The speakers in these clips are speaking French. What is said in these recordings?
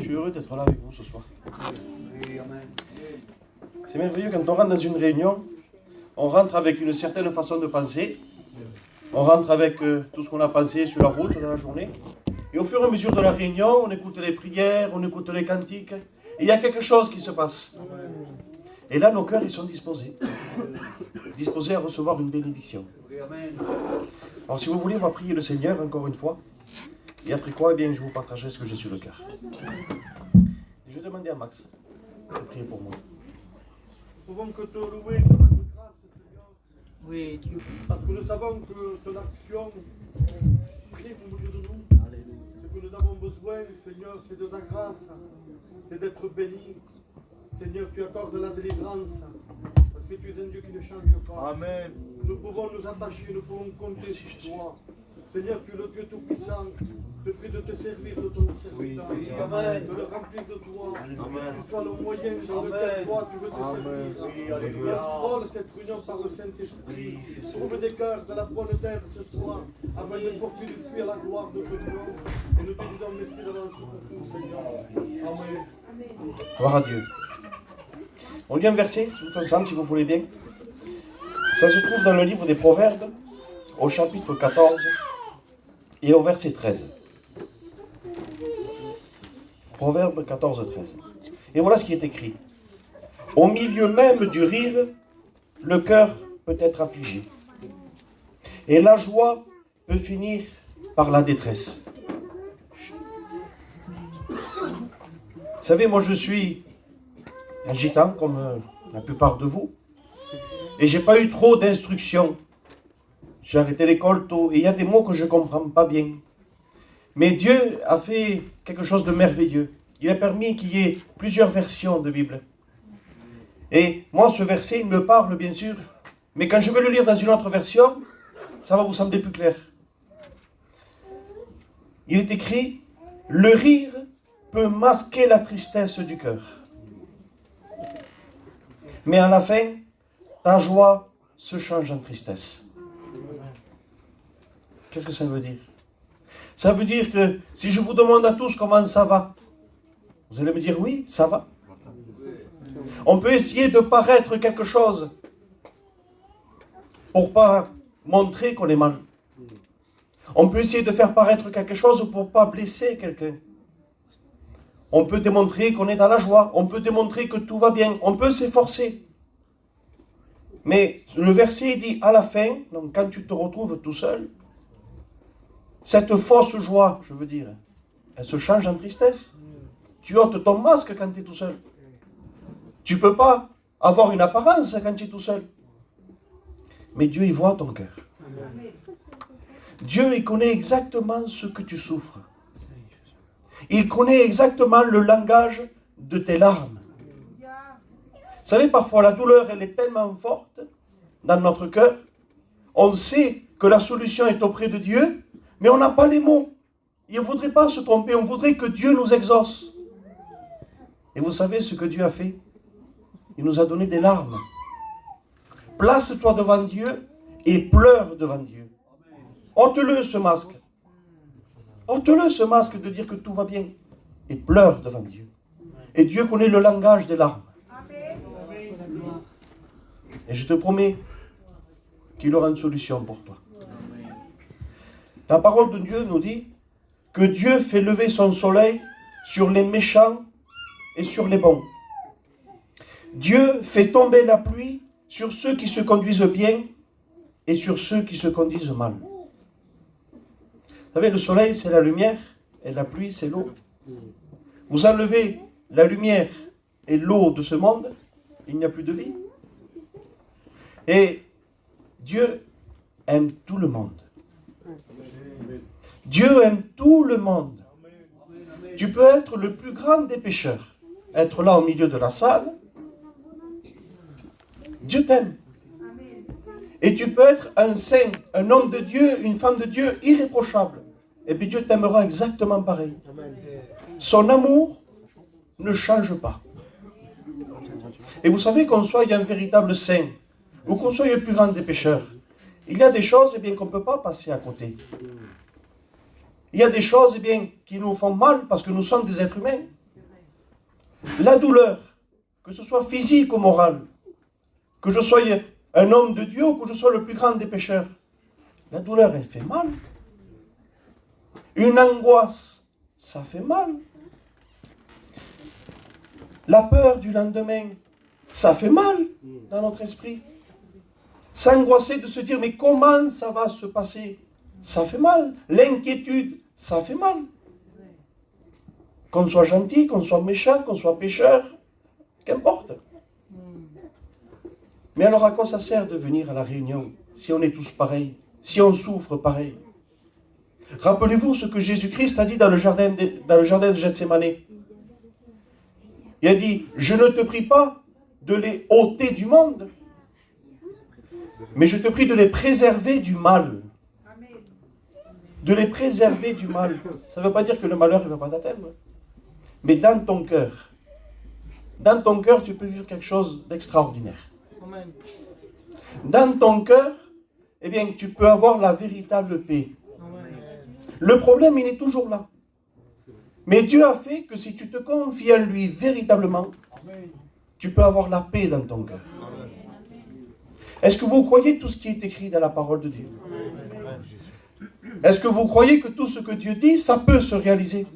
Je suis heureux d'être là avec vous ce soir. C'est merveilleux quand on rentre dans une réunion, on rentre avec une certaine façon de penser, on rentre avec tout ce qu'on a pensé sur la route dans la journée, et au fur et à mesure de la réunion, on écoute les prières, on écoute les cantiques, et il y a quelque chose qui se passe. Et là, nos cœurs, ils sont disposés à recevoir une bénédiction. Alors si vous voulez, on va prier le Seigneur encore une fois, et après quoi, eh bien, je vous partagerai ce que j'ai sur le cœur. Je vais demander à Max de prier pour moi. Nous pouvons que te louer, te rendre grâce, Seigneur. Oui, Dieu. Parce que nous savons que ton action prie au milieu de nous. Ce que nous avons besoin, Seigneur, c'est de ta grâce, c'est d'être béni. Seigneur, tu accordes la délivrance, parce que tu es un Dieu qui ne change pas. Amen. Nous pouvons nous attacher, nous pouvons compter sur toi. Seigneur, tu es le Dieu Tout-Puissant. Je prie de te servir de ton serviteur, de le remplir de toi, que soit le moyen dans lequel toi tu veux te servir. Contrôle cette réunion par le Saint-Esprit. Trouve des cœurs de la bonne terre ce soir, afin de porter du fruit à la gloire de ton nom. Et nous te disons merci d'avance pour tout, Seigneur. Amen. Gloire à Dieu. On lit un verset tout ensemble, si vous voulez bien. Ça se trouve dans le livre des Proverbes, au chapitre 14 et au verset 13. Proverbe 14, 13. Et voilà ce qui est écrit. Au milieu même du rire, le cœur peut être affligé. Et la joie peut finir par la détresse. Vous savez, moi je suis un gitan, comme la plupart de vous. Et j'ai pas eu trop d'instructions. J'ai arrêté l'école tôt. Et il y a des mots que je ne comprends pas bien. Mais Dieu a fait quelque chose de merveilleux. Il a permis qu'il y ait plusieurs versions de Bible. Et moi, ce verset, il me parle, bien sûr. Mais quand je vais le lire dans une autre version, ça va vous sembler plus clair. Il est écrit, « Le rire peut masquer la tristesse du cœur. Mais à la fin, ta joie se change en tristesse. » Qu'est-ce que ça veut dire? Ça veut dire que si je vous demande à tous comment ça va, vous allez me dire oui, ça va. On peut essayer de paraître quelque chose pour ne pas montrer qu'on est mal. On peut essayer de faire paraître quelque chose pour ne pas blesser quelqu'un. On peut démontrer qu'on est dans la joie. On peut démontrer que tout va bien. On peut s'efforcer. Mais le verset dit à la fin, donc quand tu te retrouves tout seul, cette fausse joie, je veux dire, elle se change en tristesse. Tu ôtes ton masque quand tu es tout seul. Tu ne peux pas avoir une apparence quand tu es tout seul. Mais Dieu, il voit ton cœur. Dieu, il connaît exactement ce que tu souffres. Il connaît exactement le langage de tes larmes. Vous savez, parfois, la douleur, elle est tellement forte dans notre cœur. On sait que la solution est auprès de Dieu, mais on n'a pas les mots. Et on ne voudrait pas se tromper, on voudrait que Dieu nous exauce. Et vous savez ce que Dieu a fait? Il nous a donné des larmes. Place-toi devant Dieu et pleure devant Dieu. Ôte-le ce masque. Ôte-le ce masque de dire que tout va bien. Et pleure devant Dieu. Et Dieu connaît le langage des larmes. Et je te promets qu'il aura une solution pour toi. La parole de Dieu nous dit que Dieu fait lever son soleil sur les méchants et sur les bons. Dieu fait tomber la pluie sur ceux qui se conduisent bien et sur ceux qui se conduisent mal. Vous savez, le soleil, c'est la lumière et la pluie, c'est l'eau. Vous enlevez la lumière et l'eau de ce monde, il n'y a plus de vie. Et Dieu aime tout le monde. Dieu aime tout le monde. Tu peux être le plus grand des pécheurs, être là au milieu de la salle. Dieu t'aime. Et tu peux être un saint, un homme de Dieu, une femme de Dieu irréprochable. Et puis Dieu t'aimera exactement pareil. Son amour ne change pas. Et vous savez, qu'on soit un véritable saint, ou qu'on soit le plus grand des pécheurs, il y a des choses eh bien, qu'on ne peut pas passer à côté. Il y a des choses eh bien, qui nous font mal parce que nous sommes des êtres humains. La douleur, que ce soit physique ou morale, que je sois un homme de Dieu ou que je sois le plus grand des pécheurs, la douleur, elle fait mal. Une angoisse, ça fait mal. La peur du lendemain, ça fait mal dans notre esprit. S'angoisser de se dire, mais comment ça va se passer? Ça fait mal. L'inquiétude, ça fait mal. Qu'on soit gentil, qu'on soit méchant, qu'on soit pécheur, qu'importe. Mais alors à quoi ça sert de venir à la réunion si on est tous pareils, si on souffre pareil? Rappelez-vous ce que Jésus-Christ a dit dans le jardin de Gethsémani. Il a dit, je ne te prie pas de les ôter du monde, mais je te prie de les préserver du mal. De les préserver du mal. Ça ne veut pas dire que le malheur ne va pas t'atteindre. Mais dans ton cœur, tu peux vivre quelque chose d'extraordinaire. Dans ton cœur, eh bien, tu peux avoir la véritable paix. Le problème, il est toujours là. Mais Dieu a fait que si tu te confies en lui véritablement, tu peux avoir la paix dans ton cœur. Est-ce que vous croyez tout ce qui est écrit dans la parole de Dieu? Est-ce que vous croyez que tout ce que Dieu dit, ça peut se réaliser?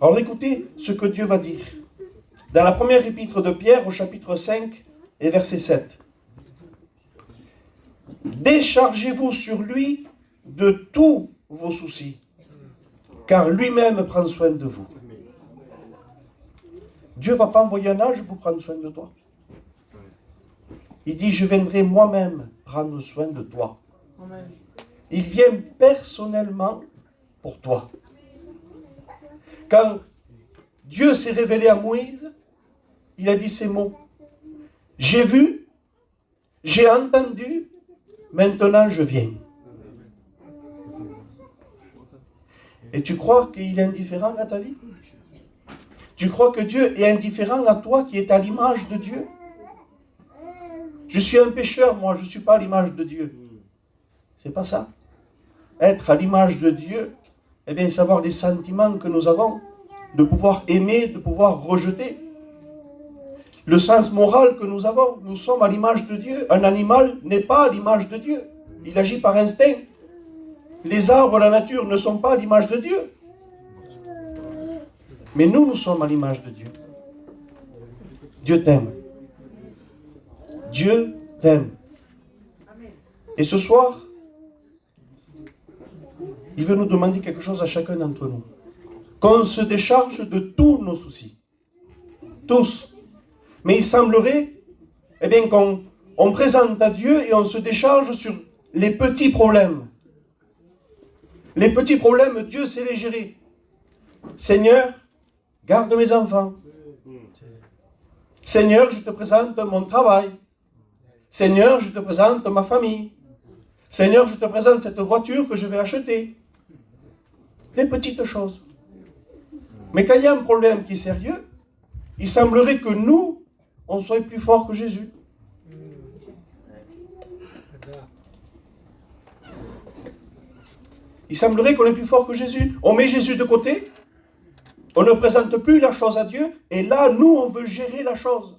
Alors écoutez ce que Dieu va dire. Dans la première épître de Pierre, au chapitre 5 et verset 7. Déchargez-vous sur lui de tous vos soucis, car lui-même prend soin de vous. Dieu ne va pas envoyer un ange pour prendre soin de toi. Il dit, je viendrai moi-même prendre soin de toi. Il vient personnellement pour toi. Quand Dieu s'est révélé à Moïse, il a dit ces mots. J'ai vu, j'ai entendu, maintenant je viens. Et tu crois qu'il est indifférent à ta vie? Tu crois que Dieu est indifférent à toi qui est à l'image de Dieu? Je suis un pécheur, moi, je ne suis pas à l'image de Dieu. C'est pas ça. Être à l'image de Dieu, eh bien, savoir les sentiments que nous avons, de pouvoir aimer, de pouvoir rejeter. Le sens moral que nous avons, nous sommes à l'image de Dieu. Un animal n'est pas à l'image de Dieu. Il agit par instinct. Les arbres, la nature ne sont pas à l'image de Dieu. Mais nous, nous sommes à l'image de Dieu. Dieu t'aime. Dieu t'aime. Et ce soir, il veut nous demander quelque chose à chacun d'entre nous. Qu'on se décharge de tous nos soucis. Tous. Mais il semblerait, eh bien, qu'on présente à Dieu et on se décharge sur les petits problèmes. Les petits problèmes, Dieu sait les gérer. Seigneur, garde mes enfants. Seigneur, je te présente mon travail. Seigneur, je te présente ma famille. Seigneur, je te présente cette voiture que je vais acheter. Les petites choses. Mais quand il y a un problème qui est sérieux, il semblerait que nous, on soit plus forts que Jésus. Il semblerait qu'on est plus fort que Jésus. On met Jésus de côté, on ne présente plus la chose à Dieu, et là, nous, on veut gérer la chose.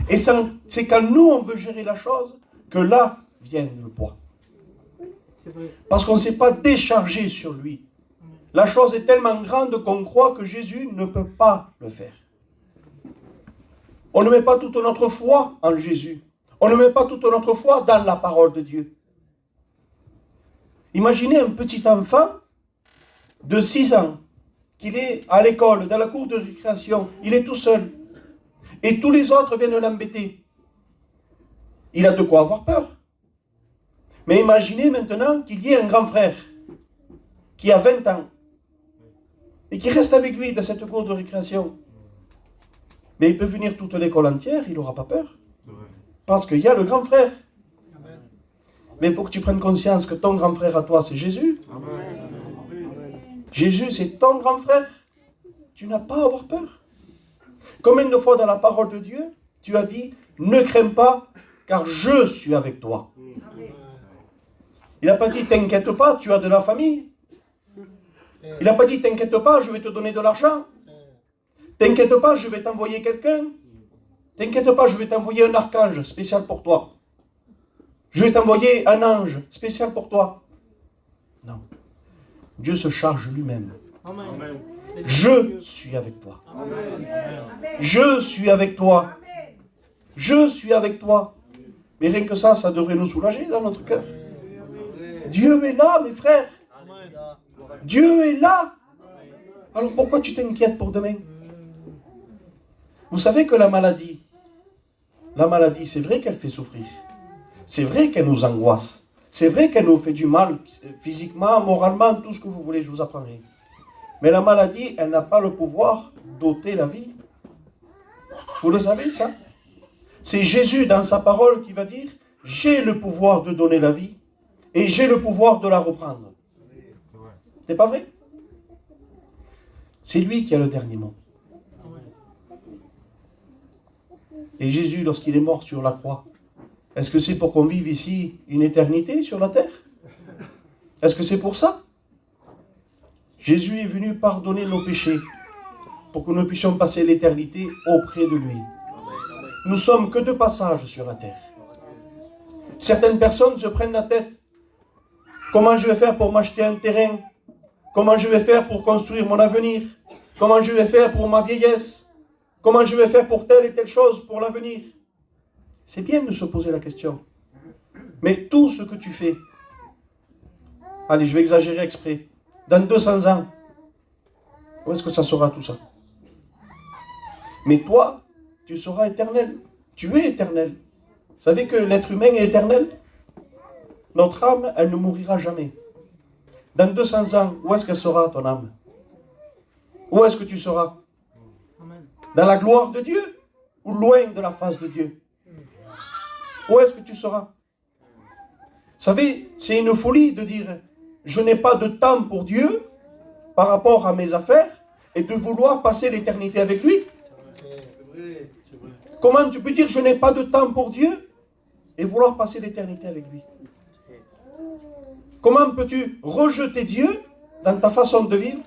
Et c'est quand nous, on veut gérer la chose, que là vient le poids. Parce qu'on ne s'est pas déchargé sur lui. La chose est tellement grande qu'on croit que Jésus ne peut pas le faire. On ne met pas toute notre foi en Jésus. On ne met pas toute notre foi dans la parole de Dieu. Imaginez un petit enfant de 6 ans, qu'il est à l'école, dans la cour de récréation, il est tout seul. Et tous les autres viennent l'embêter. Il a de quoi avoir peur. Mais imaginez maintenant qu'il y ait un grand frère qui a 20 ans et qui reste avec lui dans cette cour de récréation. Mais il peut venir toute l'école entière, il n'aura pas peur. Parce qu'il y a le grand frère. Mais il faut que tu prennes conscience que ton grand frère à toi, c'est Jésus. Jésus, c'est ton grand frère. Tu n'as pas à avoir peur. Combien de fois dans la parole de Dieu, tu as dit, ne crains pas, car je suis avec toi. Il n'a pas dit, t'inquiète pas, tu as de la famille. Il n'a pas dit, t'inquiète pas, je vais te donner de l'argent. T'inquiète pas, je vais t'envoyer quelqu'un. T'inquiète pas, je vais t'envoyer un archange spécial pour toi. Je vais t'envoyer un ange spécial pour toi. Non. Dieu se charge lui-même. Amen. Je suis avec toi. Amen. Je suis avec toi. Je suis avec toi. Mais rien que ça, ça devrait nous soulager dans notre cœur. Dieu est là, mes frères. Dieu est là. Alors pourquoi tu t'inquiètes pour demain? Vous savez que la maladie, c'est vrai qu'elle fait souffrir. C'est vrai qu'elle nous angoisse. C'est vrai qu'elle nous fait du mal, physiquement, moralement, tout ce que vous voulez, je vous apprendrai. Mais la maladie, elle n'a pas le pouvoir d'ôter la vie. Vous le savez, ça? C'est Jésus, dans sa parole, qui va dire, j'ai le pouvoir de donner la vie et j'ai le pouvoir de la reprendre. C'est pas vrai? C'est lui qui a le dernier mot. Et Jésus, lorsqu'il est mort sur la croix, est-ce que c'est pour qu'on vive ici une éternité sur la terre? Est-ce que c'est pour ça? Jésus est venu pardonner nos péchés pour que nous puissions passer l'éternité auprès de lui. Nous sommes que de passage sur la terre. Certaines personnes se prennent la tête. Comment je vais faire pour m'acheter un terrain? Comment je vais faire pour construire mon avenir? Comment je vais faire pour ma vieillesse? Comment je vais faire pour telle et telle chose pour l'avenir? C'est bien de se poser la question. Mais tout ce que tu fais, allez, je vais exagérer exprès, dans 200 ans, où est-ce que ça sera tout ça? Mais toi, tu seras éternel. Tu es éternel. Vous savez que l'être humain est éternel? Notre âme, elle ne mourira jamais. Dans 200 ans, où est-ce qu'elle sera, ton âme? Où est-ce que tu seras? Dans la gloire de Dieu ou loin de la face de Dieu? Où est-ce que tu seras? Vous savez, c'est une folie de dire je n'ai pas de temps pour Dieu par rapport à mes affaires et de vouloir passer l'éternité avec lui. Comment tu peux dire je n'ai pas de temps pour Dieu et vouloir passer l'éternité avec lui? Comment peux-tu rejeter Dieu dans ta façon de vivre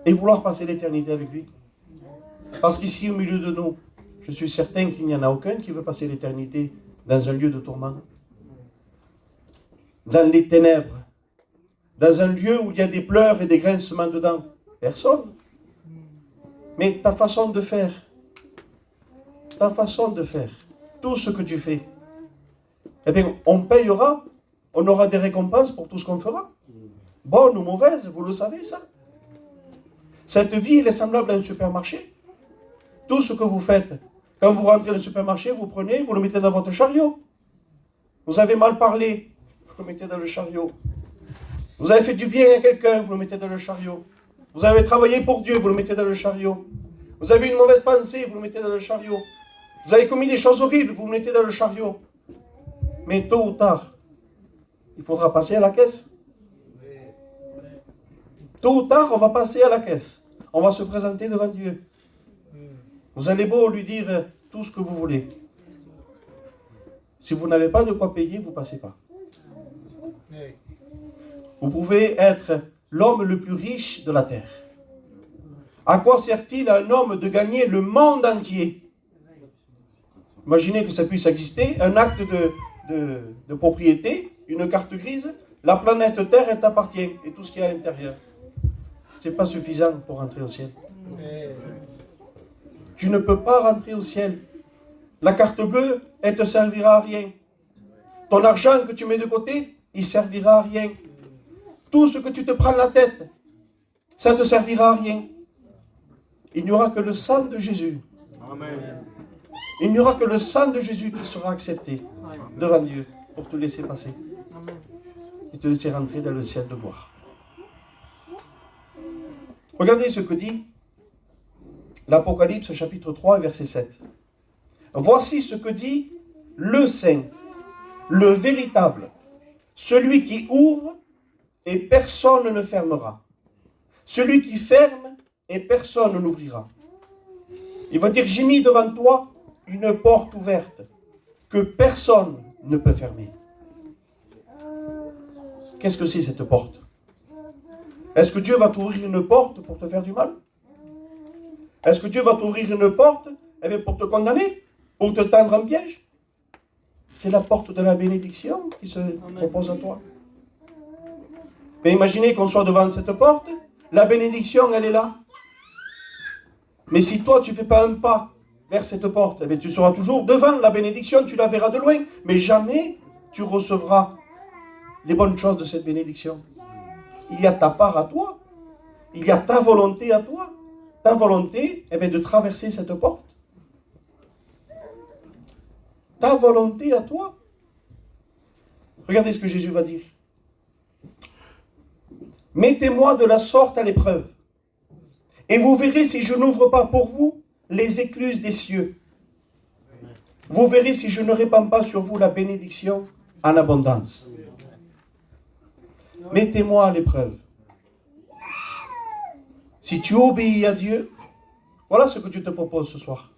et vouloir passer l'éternité avec lui? Parce qu'ici, au milieu de nous, je suis certain qu'il n'y en a aucun qui veut passer l'éternité dans un lieu de tourment. Dans les ténèbres. Dans un lieu où il y a des pleurs et des grincements dedans. Personne. Mais ta façon de faire, tout ce que tu fais, eh bien, on payera, on aura des récompenses pour tout ce qu'on fera. Bonnes ou mauvaises, vous le savez ça. Cette vie, elle est semblable à un supermarché. Tout ce que vous faites, quand vous rentrez dans le supermarché, vous prenez, vous le mettez dans votre chariot. Vous avez mal parlé, vous le mettez dans le chariot. Vous avez fait du bien à quelqu'un, vous le mettez dans le chariot. Vous avez travaillé pour Dieu, vous le mettez dans le chariot. Vous avez une mauvaise pensée, vous le mettez dans le chariot. Vous avez commis des choses horribles, vous le mettez dans le chariot. Mais tôt ou tard, il faudra passer à la caisse. Tôt ou tard, on va passer à la caisse. On va se présenter devant Dieu. Vous allez beau lui dire tout ce que vous voulez. Si vous n'avez pas de quoi payer, vous ne passez pas. Vous pouvez être l'homme le plus riche de la terre. À quoi sert-il à un homme de gagner le monde entier? Imaginez que ça puisse exister, un acte de propriété, une carte grise, la planète Terre, elle t'appartient, et tout ce qu'il y a à l'intérieur. Ce n'est pas suffisant pour rentrer au ciel. Tu ne peux pas rentrer au ciel. La carte bleue, elle ne te servira à rien. Ton argent que tu mets de côté, il ne servira à rien. Tout ce que tu te prends la tête, ça ne te servira à rien. Il n'y aura que le sang de Jésus. Amen. Il n'y aura que le sang de Jésus qui sera accepté devant Dieu pour te laisser passer. Et te laisser rentrer dans le ciel de gloire. Regardez ce que dit l'Apocalypse chapitre 3 verset 7. Voici ce que dit le Saint, le véritable, celui qui ouvre et personne ne fermera. Celui qui ferme et personne n'ouvrira. Il va dire, j'ai mis devant toi une porte ouverte que personne ne peut fermer. Qu'est-ce que c'est cette porte? Est-ce que Dieu va t'ouvrir une porte pour te faire du mal? Est-ce que Dieu va t'ouvrir une porte pour te condamner? Pour te tendre un piège? C'est la porte de la bénédiction qui se propose à toi. Mais imaginez qu'on soit devant cette porte, la bénédiction, elle est là. Mais si toi, tu ne fais pas un pas vers cette porte, tu seras toujours devant la bénédiction, tu la verras de loin, mais jamais tu recevras les bonnes choses de cette bénédiction. Il y a ta part à toi, il y a ta volonté à toi, ta volonté de traverser cette porte. Ta volonté à toi. Regardez ce que Jésus va dire. Mettez-moi de la sorte à l'épreuve, et vous verrez si je n'ouvre pas pour vous les écluses des cieux. Vous verrez si je ne répands pas sur vous la bénédiction en abondance. Mettez-moi à l'épreuve. Si tu obéis à Dieu, voilà ce que tu te proposes ce soir.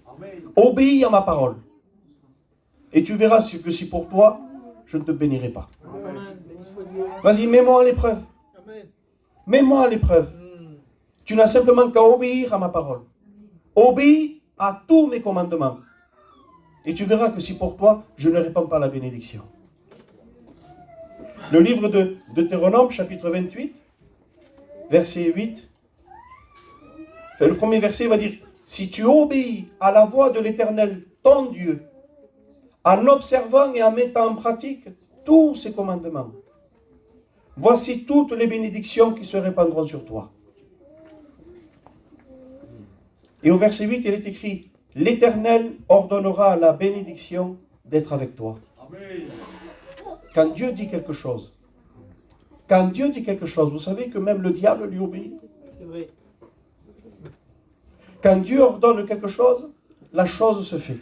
Obéis à ma parole. Et tu verras que si pour toi, je ne te bénirai pas. Vas-y, mets-moi à l'épreuve. Mets-moi à l'épreuve. Tu n'as simplement qu'à obéir à ma parole. Obéis à tous mes commandements. Et tu verras que si pour toi, je ne répands pas la bénédiction. Le livre de Deutéronome, chapitre 28, verset 8. Le premier verset va dire, si tu obéis à la voix de l'Éternel, ton Dieu, en observant et en mettant en pratique tous ses commandements, voici toutes les bénédictions qui se répandront sur toi. Et au verset 8, il est écrit, l'Éternel ordonnera la bénédiction d'être avec toi. Quand Dieu dit quelque chose, vous savez que même le diable lui obéit. C'est vrai. Quand Dieu ordonne quelque chose, la chose se fait.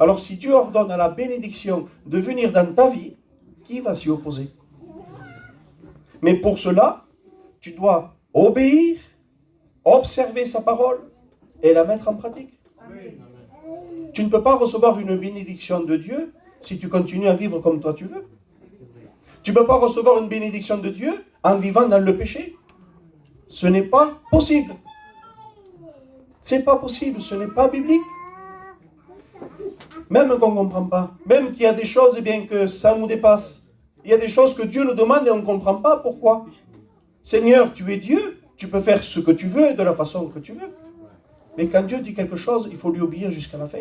Alors si Dieu ordonne à la bénédiction de venir dans ta vie, qui va s'y opposer? Mais pour cela, tu dois obéir, observer sa parole et la mettre en pratique. Amen. Tu ne peux pas recevoir une bénédiction de Dieu si tu continues à vivre comme toi tu veux. Tu ne peux pas recevoir une bénédiction de Dieu en vivant dans le péché. Ce n'est pas possible. Ce n'est pas possible, ce n'est pas biblique. Même qu'on ne comprend pas, même qu'il y a des choses que ça nous dépasse. Il y a des choses que Dieu nous demande et on ne comprend pas pourquoi. Seigneur, tu es Dieu, tu peux faire ce que tu veux de la façon que tu veux. Mais quand Dieu dit quelque chose, il faut lui obéir jusqu'à la fin.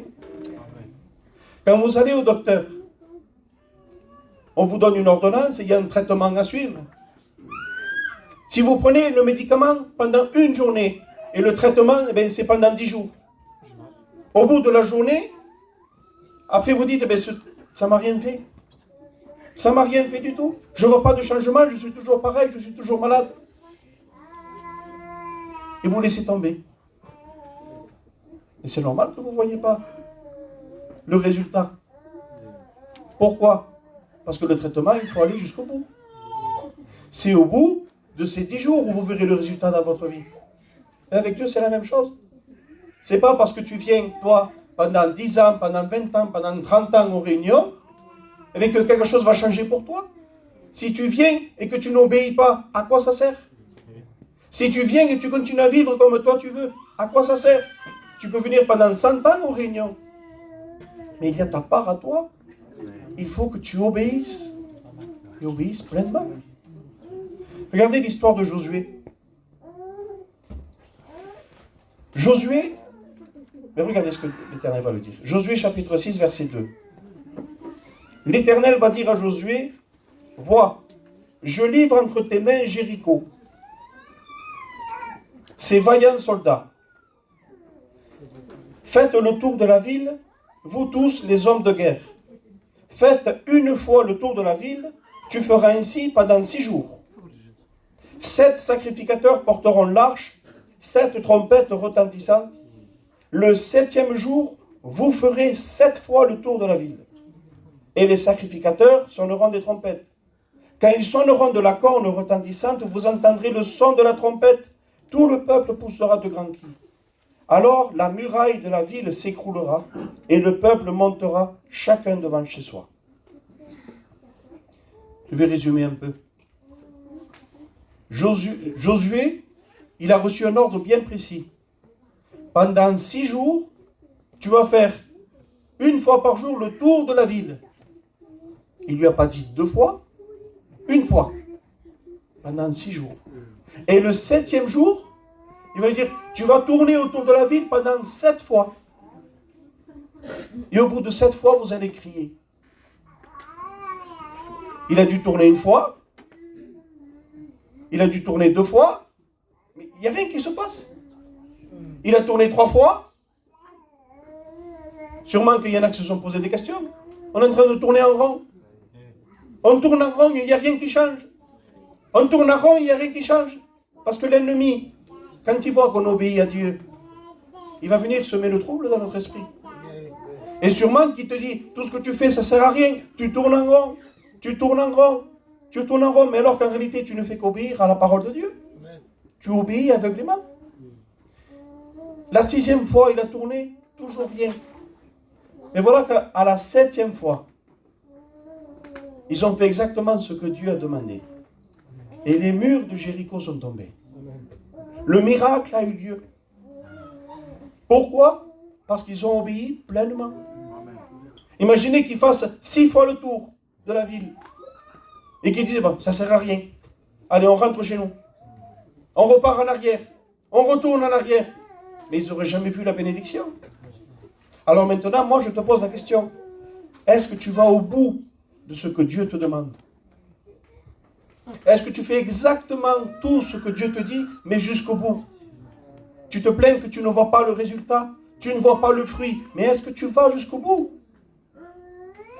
Quand vous allez au docteur, on vous donne une ordonnance et il y a un traitement à suivre. Si vous prenez le médicament pendant une journée et le traitement, c'est pendant 10 jours. Au bout de la journée, après vous dites, ça ne m'a rien fait. Ça ne m'a rien fait du tout. Je ne vois pas de changement, je suis toujours pareil, je suis toujours malade. Et vous laissez tomber. Et c'est normal que vous ne voyez pas le résultat. Pourquoi? Parce que le traitement, il faut aller jusqu'au bout. C'est au bout de ces 10 jours où vous verrez le résultat dans votre vie. Et avec Dieu, c'est la même chose. Ce n'est pas parce que tu viens, toi, pendant 10 ans, pendant 20 ans, pendant 30 ans aux réunions, et que quelque chose va changer pour toi. Si tu viens et que tu n'obéis pas, à quoi ça sert? Si tu viens et tu continues à vivre comme toi tu veux, à quoi ça sert? Tu peux venir pendant 100 ans aux réunions. Mais il y a ta part à toi. Il faut que tu obéisses. Et obéisses pleinement. Regardez l'histoire de Josué. Josué, mais regardez ce que l'Éternel va le dire. Josué chapitre 6, verset 2. L'Éternel va dire à Josué, vois, je livre entre tes mains Jéricho, ces vaillants soldats. Faites le tour de la ville, vous tous les hommes de guerre. Faites une fois le tour de la ville, tu feras ainsi pendant 6 jours. 7 sacrificateurs porteront l'arche, 7 trompettes retentissantes. Le 7e jour, vous ferez 7 fois le tour de la ville. Et les sacrificateurs sonneront des trompettes. Quand ils sonneront de la corne retentissante, vous entendrez le son de la trompette. Tout le peuple poussera de grands cris. Alors la muraille de la ville s'écroulera et le peuple montera chacun devant chez soi. Je vais résumer un peu. Josué, il a reçu un ordre bien précis. pendant 6 jours, tu vas faire une fois par jour le tour de la ville. Il ne lui a pas dit 2 fois, une fois, pendant 6 jours. Et le 7e jour, il va lui dire, tu vas tourner autour de la ville pendant 7 fois. Et au bout de 7 fois, vous allez crier. Il a dû tourner une fois. Il a dû tourner 2 fois. Mais il n'y a rien qui se passe. Il a tourné 3 fois. Sûrement qu'il y en a qui se sont posé des questions. On est en train de tourner en rond. On tourne en rond, il n'y a rien qui change. On tourne en rond, il n'y a rien qui change. Parce que l'ennemi, quand il voit qu'on obéit à Dieu, il va venir semer le trouble dans notre esprit. Et sûrement qu'il te dit, tout ce que tu fais, ça ne sert à rien. Tu tournes en rond, tu tournes en rond, tu tournes en rond. Mais alors qu'en réalité, tu ne fais qu'obéir à la parole de Dieu. Tu obéis aveuglément. La 6e fois, il a tourné, toujours rien. Et voilà qu'à la 7e fois, ils ont fait exactement ce que Dieu a demandé. Et les murs de Jéricho sont tombés. Le miracle a eu lieu. Pourquoi? Parce qu'ils ont obéi pleinement. Imaginez qu'ils fassent 6 fois le tour de la ville. Et qu'ils disent, bon, ça ne sert à rien. Allez, on rentre chez nous. On repart en arrière. On retourne en arrière. Mais ils n'auraient jamais vu la bénédiction. Alors maintenant, moi, je te pose la question. Est-ce que tu vas au bout de ce que Dieu te demande? Est-ce que tu fais exactement tout ce que Dieu te dit, mais jusqu'au bout? Tu te plains que tu ne vois pas le résultat, tu ne vois pas le fruit, mais est-ce que tu vas jusqu'au bout?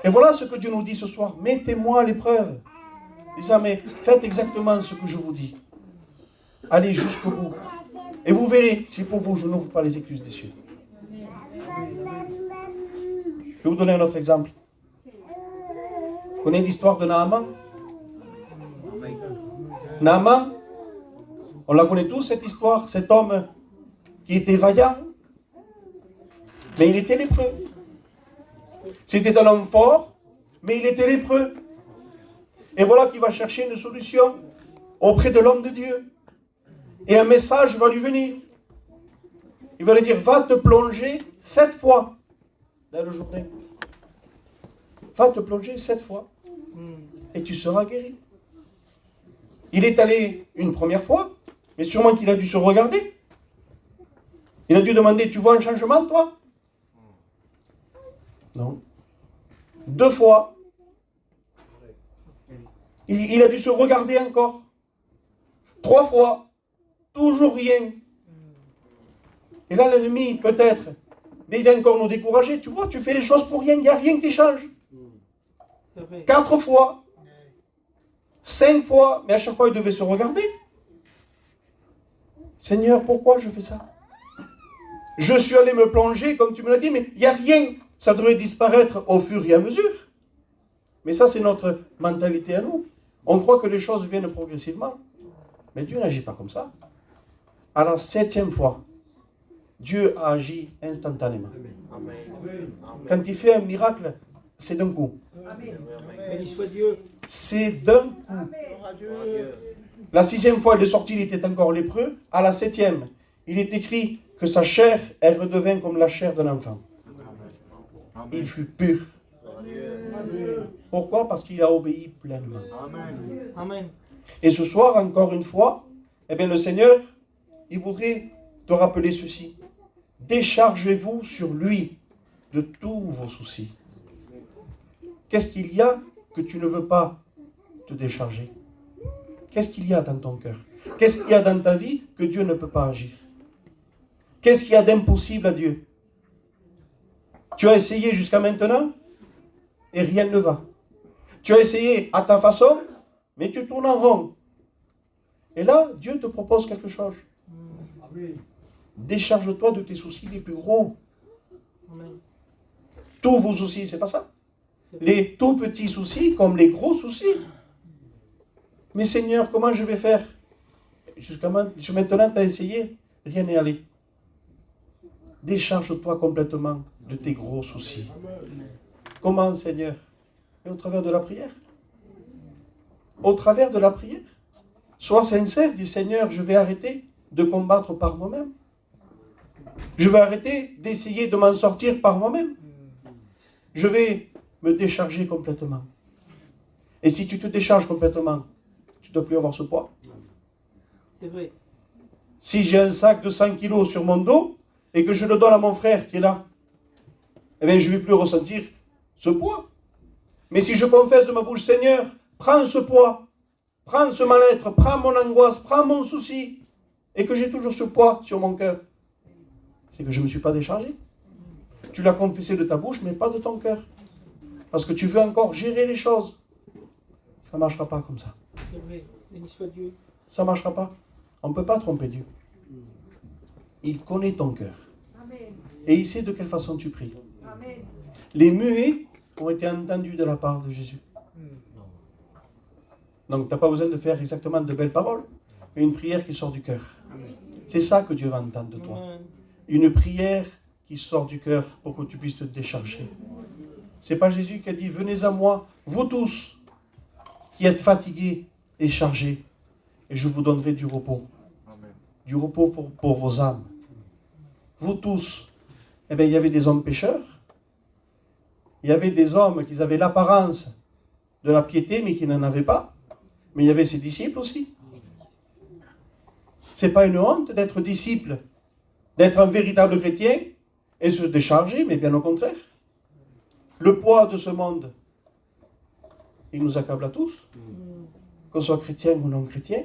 Et voilà ce que Dieu nous dit ce soir. Mettez-moi à l'épreuve. Disant, mais faites exactement ce que je vous dis. Allez jusqu'au bout. Et vous verrez, si pour vous, je n'ouvre pas les écluses des cieux. Je vais vous donner un autre exemple. Vous connaissez l'histoire de Naaman? Naaman, on la connaît tous cette histoire, cet homme qui était vaillant, mais il était lépreux. C'était un homme fort, mais il était lépreux. Et voilà qu'il va chercher une solution auprès de l'homme de Dieu. Et un message va lui venir. Il va lui dire, va te plonger 7 fois dans le Jourdain. Va te plonger 7 fois et tu seras guéri. Il est allé une première fois, mais sûrement qu'il a dû se regarder. Il a dû demander, tu vois un changement, toi? Non. 2 fois. Il a dû se regarder encore. 3 fois. Toujours rien. Et là, l'ennemi, peut-être, mais il vient encore nous décourager. Tu vois, tu fais les choses pour rien, il n'y a rien qui change. 4 fois. 5 fois, mais à chaque fois, il devait se regarder. Seigneur, pourquoi je fais ça? Je suis allé me plonger, comme tu me l'as dit, mais il n'y a rien. Ça devrait disparaître au fur et à mesure. Mais ça, c'est notre mentalité à nous. On croit que les choses viennent progressivement. Mais Dieu n'agit pas comme ça. À la 7e fois, Dieu a agi instantanément. Quand il fait un miracle, c'est d'un coup. C'est d'un coup. La 6e fois, il est sorti, il était encore lépreux. À la 7e, il est écrit que sa chair, elle redevint comme la chair d'un enfant. Il fut pur. Pourquoi? Parce qu'il a obéi pleinement. Amen. Et ce soir, encore une fois, eh bien, le Seigneur, il voudrait te rappeler ceci. Déchargez-vous sur lui de tous vos soucis. Qu'est-ce qu'il y a que tu ne veux pas te décharger? Qu'est-ce qu'il y a dans ton cœur? Qu'est-ce qu'il y a dans ta vie que Dieu ne peut pas agir? Qu'est-ce qu'il y a d'impossible à Dieu? Tu as essayé jusqu'à maintenant et rien ne va. Tu as essayé à ta façon, mais tu tournes en rond. Et là, Dieu te propose quelque chose. Décharge-toi de tes soucis les plus gros. Tous vos soucis, c'est pas ça? Les tout petits soucis comme les gros soucis. Mais Seigneur, comment je vais faire? Jusqu'à maintenant, tu as essayé, rien n'est allé. Décharge-toi complètement de tes gros soucis. Comment, Seigneur? Et au travers de la prière. Au travers de la prière. Sois sincère, dis Seigneur, je vais arrêter de combattre par moi-même. Je vais arrêter d'essayer de m'en sortir par moi-même. Je vais me décharger complètement. Et si tu te décharges complètement, tu ne dois plus avoir ce poids. C'est vrai. Si j'ai un sac de 100 kilos sur mon dos et que je le donne à mon frère qui est là, eh bien, je ne vais plus ressentir ce poids. Mais si je confesse de ma bouche, Seigneur, prends ce poids, prends ce mal-être, prends mon angoisse, prends mon souci, et que j'ai toujours ce poids sur mon cœur, c'est que je ne me suis pas déchargé. Tu l'as confessé de ta bouche, mais pas de ton cœur. Parce que tu veux encore gérer les choses. Ça ne marchera pas comme ça. C'est vrai. Béni soit Dieu. Ça ne marchera pas. On ne peut pas tromper Dieu. Il connaît ton cœur. Et il sait de quelle façon tu pries. Les muets ont été entendus de la part de Jésus. Donc tu n'as pas besoin de faire exactement de belles paroles, mais une prière qui sort du cœur. C'est ça que Dieu va entendre de toi. Une prière qui sort du cœur pour que tu puisses te décharger. C'est pas Jésus qui a dit, venez à moi, vous tous, qui êtes fatigués et chargés, et je vous donnerai du repos. Du repos pour vos âmes. Vous tous, eh bien, il y avait des hommes pécheurs, il y avait des hommes qui avaient l'apparence de la piété, mais qui n'en avaient pas. Mais il y avait ses disciples aussi. Ce n'est pas une honte d'être disciple, d'être un véritable chrétien et se décharger, mais bien au contraire. Le poids de ce monde, il nous accable à tous, qu'on soit chrétien ou non chrétien.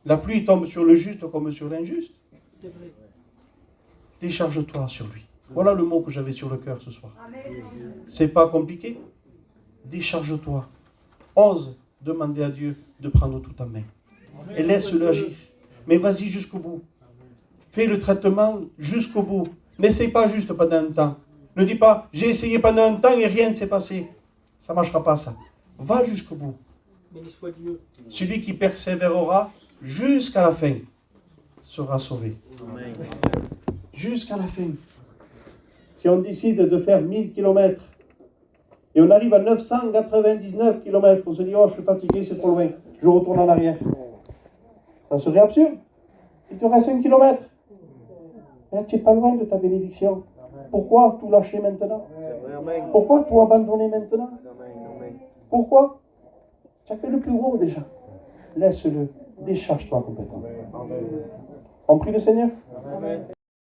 La pluie tombe sur le juste comme sur l'injuste. Décharge-toi sur lui. Voilà le mot que j'avais sur le cœur ce soir. C'est pas compliqué. Décharge-toi. Ose demander à Dieu de prendre tout en main. Et laisse-le agir. Mais vas-y jusqu'au bout. Fais le traitement jusqu'au bout. N'essaye pas juste pendant un temps. Ne dis pas, j'ai essayé pendant un temps et rien ne s'est passé. Ça ne marchera pas ça. Va jusqu'au bout. Béni soit Dieu. Celui qui persévérera jusqu'à la fin sera sauvé. Amen. Jusqu'à la fin. Si on décide de faire 1000 km et on arrive à 999 km, on se dit, oh, je suis fatigué, c'est trop loin, je retourne en arrière. Ça serait absurde. Il te reste 1 km. Et là, tu n'es pas loin de ta bénédiction. Pourquoi tout lâcher maintenant? Pourquoi tout abandonner maintenant? Pourquoi? Tu as fait le plus gros déjà. Laisse-le. Décharge-toi complètement. On prie le Seigneur. Amen.